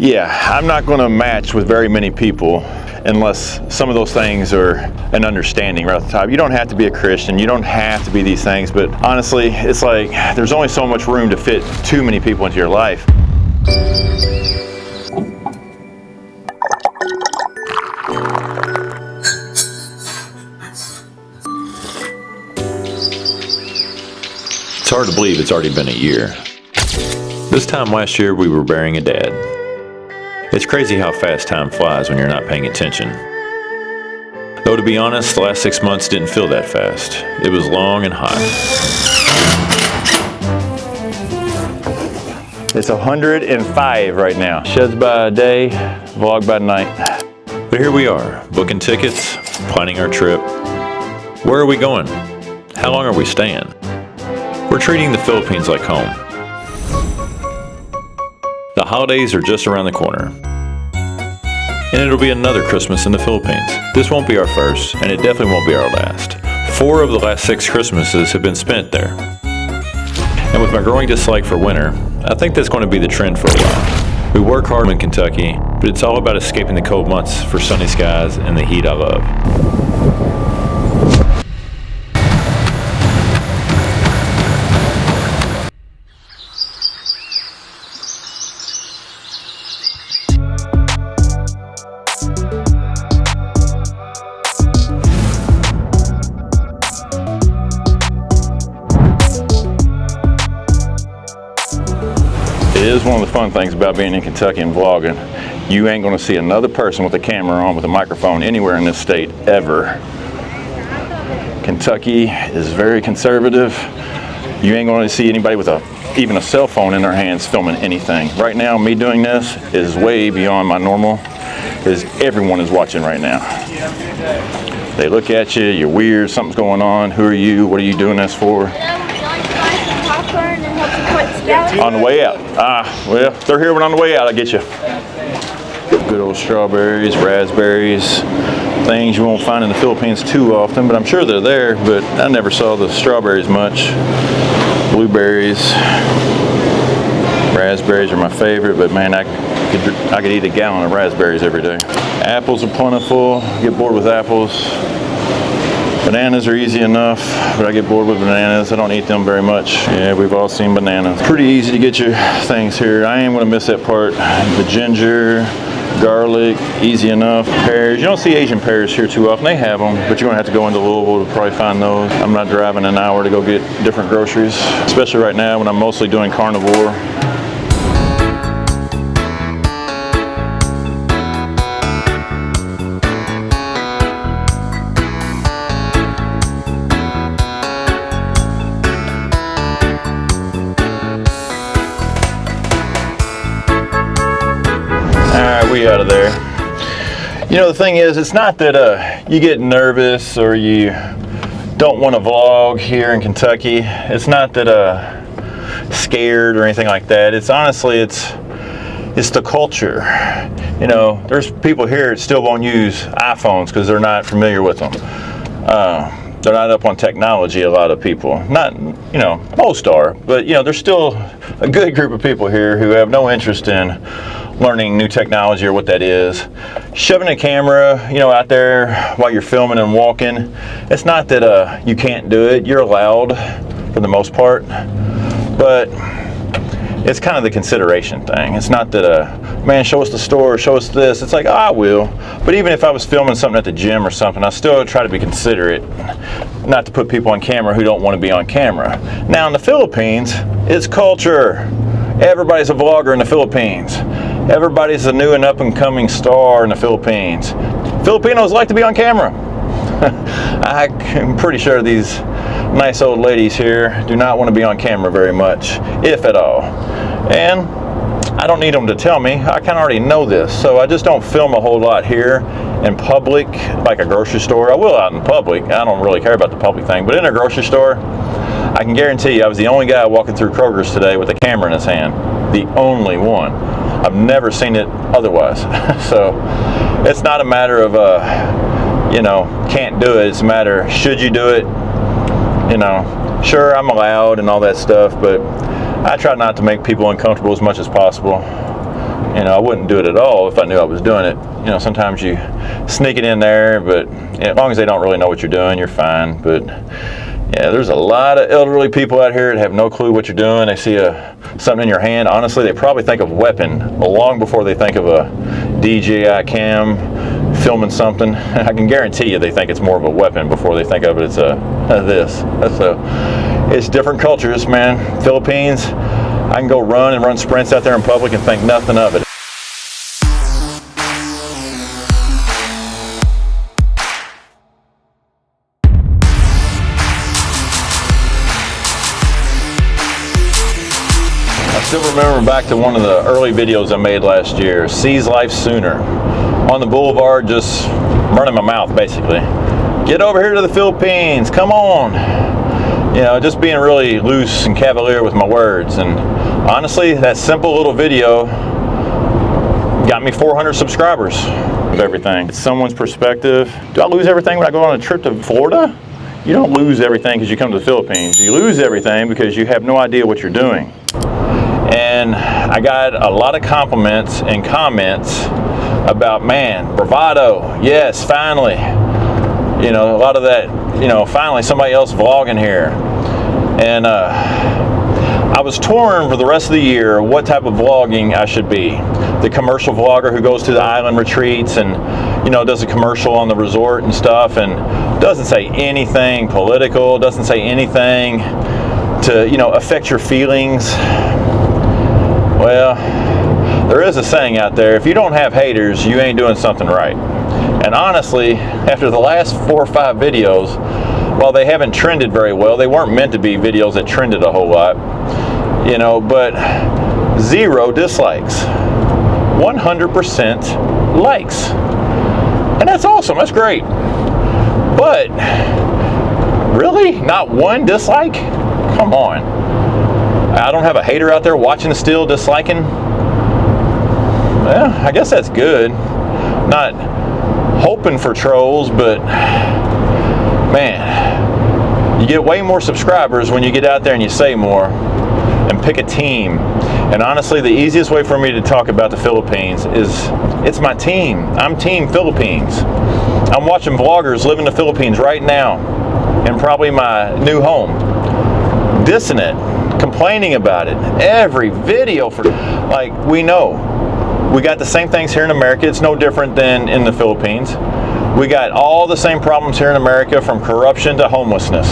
Yeah, I'm not going to match with very many people unless some of those things are an understanding right off the top. You don't have to be a Christian, you don't have to be these things, but honestly, it's like there's only so much room to fit too many people into your life. It's hard to believe it's already been a year. This time last year, we were burying a dad. It's crazy how fast time flies when you're not paying attention. Though to be honest, the last 6 months didn't feel that fast. It was long and hot. It's 105 right now. Sheds by day, vlog by night. But here we are, booking tickets, planning our trip. Where are we going? How long are we staying? We're treating the Philippines like home. The holidays are just around the corner. And it'll be another Christmas in the Philippines. This won't be our first, and it definitely won't be our last. 4 of the last 6 Christmases have been spent there. And with my growing dislike for winter, I think that's going to be the trend for a while. We work hard in Kentucky, but it's all about escaping the cold months for sunny skies and the heat I love. It is one of the fun things about being in Kentucky and vlogging. You ain't gonna see another person with a camera on with a microphone anywhere in this state, ever. Kentucky is very conservative. You ain't gonna see anybody with even a cell phone in their hands filming anything. Right now, me doing this is way beyond my normal, because everyone is watching right now. They look at you, you're weird, something's going on, who are you, what are you doing this for? On the way out. Well, if they're here when on the way out, I'll get you. Good old strawberries, raspberries, things you won't find in the Philippines too often, but I'm sure they're there, but I never saw the strawberries much. Blueberries, raspberries are my favorite, but man, I could eat a gallon of raspberries every day. Apples are plentiful, get bored with apples. Bananas are easy enough, but I get bored with bananas. I don't eat them very much. Yeah, we've all seen bananas. Pretty easy to get your things here. I ain't gonna miss that part. The ginger, garlic, easy enough. Pears, you don't see Asian pears here too often. They have them, but you're gonna have to go into Louisville to probably find those. I'm not driving an hour to go get different groceries, especially right now when I'm mostly doing carnivore. We out of there. You know, the thing is, it's not that you get nervous or you don't want to vlog here in Kentucky. It's not that scared or anything like that. It's honestly, it's the culture. You know, there's people here that still won't use iPhones because they're not familiar with them. They're not up on technology, a lot of people. Not, you know, most are, but you know, there's still a good group of people here who have no interest in learning new technology or what that is. Shoving a camera, you know, out there while you're filming and walking, it's not that you can't do it. You're allowed for the most part, but it's kind of the consideration thing. It's not that, man, show us the store, show us this. It's like, oh, I will. But even if I was filming something at the gym or something, I still try to be considerate, not to put people on camera who don't want to be on camera. Now in the Philippines, it's culture. Everybody's a vlogger in the Philippines. Everybody's a new and up and coming star in the Philippines. Filipinos like to be on camera. I'm pretty sure these nice old ladies here do not want to be on camera very much, if at all. And I don't need them to tell me. I kind of already know this. So I just don't film a whole lot here in public, like a grocery store. I will out in public. I don't really care about the public thing. But in a grocery store, I can guarantee you I was the only guy walking through Kroger's today with a camera in his hand. The only one. I've never seen it otherwise. So it's not a matter of, you know, can't do it. It's a matter, should you do it? You know, sure, I'm allowed and all that stuff, but I try not to make people uncomfortable as much as possible. You know, I wouldn't do it at all if I knew I was doing it. You know, sometimes you sneak it in there, but as long as they don't really know what you're doing, you're fine. But yeah, there's a lot of elderly people out here that have no clue what you're doing. They see something in your hand. Honestly, they probably think of weapon long before they think of a DJI cam filming something. I can guarantee you they think it's more of a weapon before they think of it as this. It's different cultures, man. Philippines, I can go run sprints out there in public and think nothing of it. I still remember back to one of the early videos I made last year, Sees Life Sooner. On the boulevard, just running my mouth basically. Get over here to the Philippines, come on. You know, just being really loose and cavalier with my words. And honestly, that simple little video got me 400 subscribers of everything. It's someone's perspective. Do I lose everything when I go on a trip to Florida? You don't lose everything because you come to the Philippines. You lose everything because you have no idea what you're doing. And I got a lot of compliments and comments about, man, bravado, yes, finally. You know, a lot of that, you know, finally somebody else vlogging here. And I was torn for the rest of the year what type of vlogging I should be. The commercial vlogger who goes to the island retreats and, you know, does a commercial on the resort and stuff and doesn't say anything political, doesn't say anything to, you know, affect your feelings. Well, there is a saying out there, if you don't have haters, you ain't doing something right. And honestly, after the last 4 or 5 videos, while they haven't trended very well, they weren't meant to be videos that trended a whole lot, you know, but 0 dislikes, 100% likes. And that's awesome, that's great. But, really? Not 1 dislike? Come on. I don't have a hater out there watching still, disliking. Well, I guess that's good. Not hoping for trolls, but man, you get way more subscribers when you get out there and you say more and pick a team. And honestly, the easiest way for me to talk about the Philippines is it's my team. I'm Team Philippines. I'm watching vloggers live in the Philippines right now in probably my new home, dissing it, complaining about it. Every video for, like, we know. We got the same things here in America. It's no different than in the Philippines. We got all the same problems here in America, from corruption to homelessness.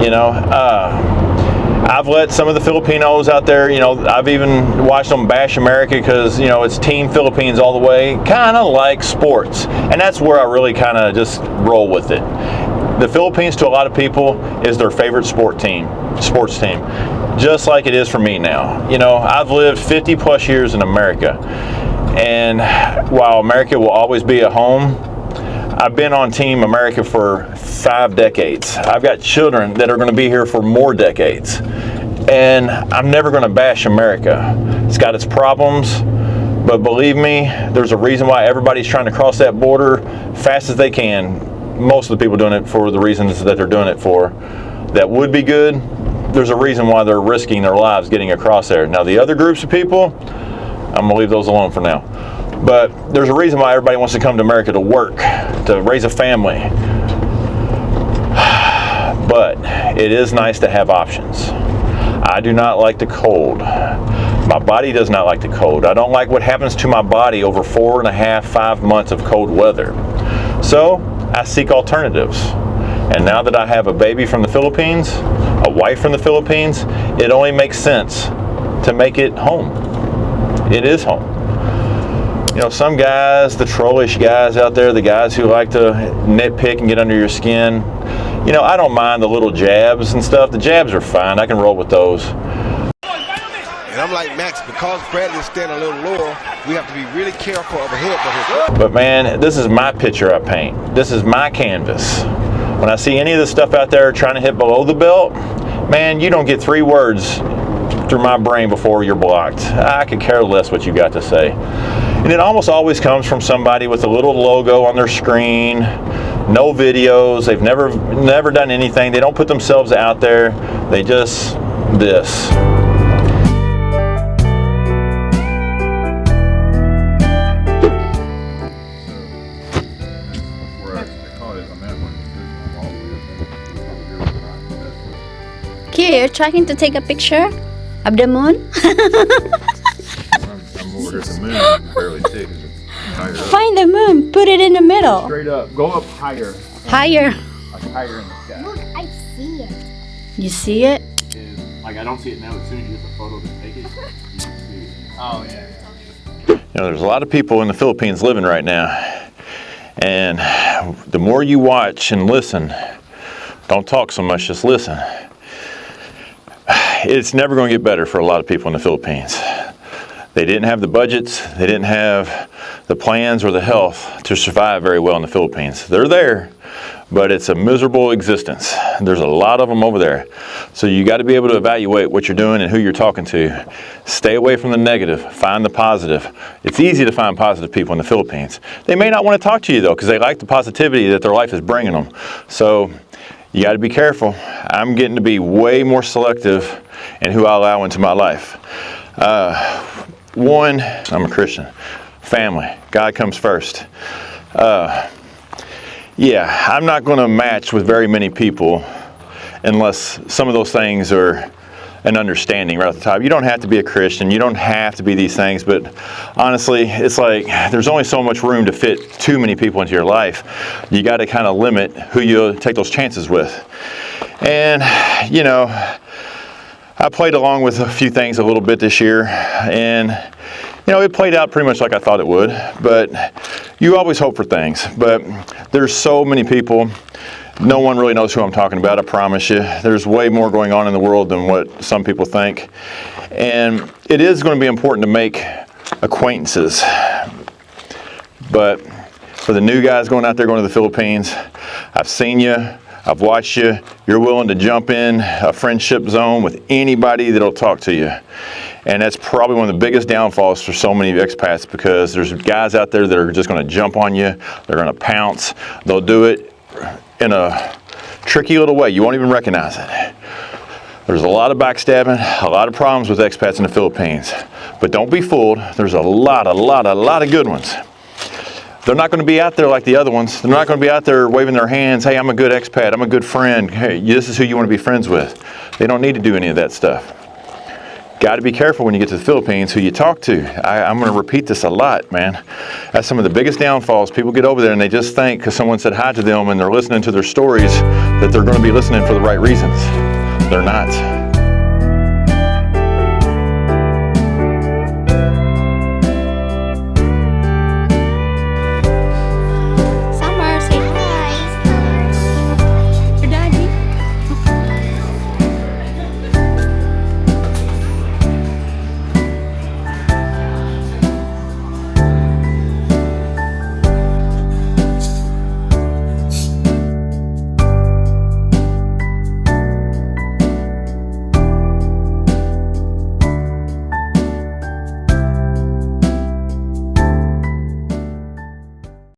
You know, I've let some of the Filipinos out there, you know, I've even watched them bash America because, you know, it's Team Philippines all the way, kind of like sports. And that's where I really kind of just roll with it. The Philippines, to a lot of people, is their favorite sports team, just like it is for me now. You know, I've lived 50 plus years in America, and while America will always be a home, I've been on Team America for 5 decades. I've got children that are going to be here for more decades, and I'm never going to bash America. It's got its problems, but believe me, there's a reason why everybody's trying to cross that border fast as they can. Most of the people doing it for the reasons that they're doing it for, that would be good. There's a reason why they're risking their lives getting across there. Now, the other groups of people, I'm gonna leave those alone for now. But there's a reason why everybody wants to come to America to work, to raise a family. But it is nice to have options. I do not like the cold. My body does not like the cold. I don't like what happens to my body over 4.5, 5 months of cold weather. So I seek alternatives. And now that I have a baby from the Philippines, a wife from the Philippines, it only makes sense to make it home. It is home. You know, some guys, the trollish guys out there, the guys who like to nitpick and get under your skin, you know, I don't mind the little jabs and stuff. The jabs are fine. I can roll with those. And I'm like, Max, because Bradley's standing a little lower, we have to be really careful of the head. But man, this is my picture I paint. This is my canvas. When I see any of the stuff out there trying to hit below the belt, man, you don't get 3 words through my brain before you're blocked. I could care less what you got to say. And it almost always comes from somebody with a little logo on their screen, no videos, they've never done anything, they don't put themselves out there, they just this. you're trying to take a picture of the moon? I'm over here at the moon. I can barely see it 'cause it's higher up. Find the moon. Put it in the middle. Straight up. Go up higher. Higher. Like higher in the sky. Look, I see it. You see it? Like I don't see it now. As soon as you get the photo to take it, you can see it. Oh yeah. You know, there's a lot of people in the Philippines living right now, and the more you watch and listen, don't talk so much, just listen. It's never going to get better for a lot of people in the Philippines. They didn't have the budgets, they didn't have the plans or the health to survive very well in the Philippines. They're there, but it's a miserable existence. There's a lot of them over there. So you got to be able to evaluate what you're doing and who you're talking to. Stay away from the negative, find the positive. It's easy to find positive people in the Philippines. They may not want to talk to you though, because they like the positivity that their life is bringing them. So you got to be careful. I'm getting to be way more selective in who I allow into my life. One, I'm a Christian. Family, God comes first. Yeah, I'm not going to match with very many people unless some of those things are an understanding right at the top. You don't have to be a Christian. You don't have to be these things. But honestly, it's like there's only so much room to fit too many people into your life. You got to kind of limit who you take those chances with. And, you know, I played along with a few things a little bit this year. And, you know, it played out pretty much like I thought it would. But you always hope for things. But there's so many people. No one really knows who I'm talking about, I promise you. There's way more going on in the world than what some people think. And it is going to be important to make acquaintances. But for the new guys going out there going to the Philippines, I've seen you, I've watched you. You're willing to jump in a friendship zone with anybody that'll talk to you. And that's probably one of the biggest downfalls for so many expats, because there's guys out there that are just going to jump on you. They're going to pounce. They'll do it in a tricky little way. You won't even recognize it. There's a lot of backstabbing, a lot of problems with expats in the Philippines. But don't be fooled. There's a lot of good ones. They're not going to be out there like the other ones. They're not going to be out there waving their hands. Hey, I'm a good expat. I'm a good friend. Hey, this is who you want to be friends with. They don't need to do any of that stuff. Got to be careful when you get to the Philippines who you talk to. I'm going to repeat this a lot, man. That's some of the biggest downfalls. People get over there and they just think because someone said hi to them and they're listening to their stories that they're going to be listening for the right reasons. They're not.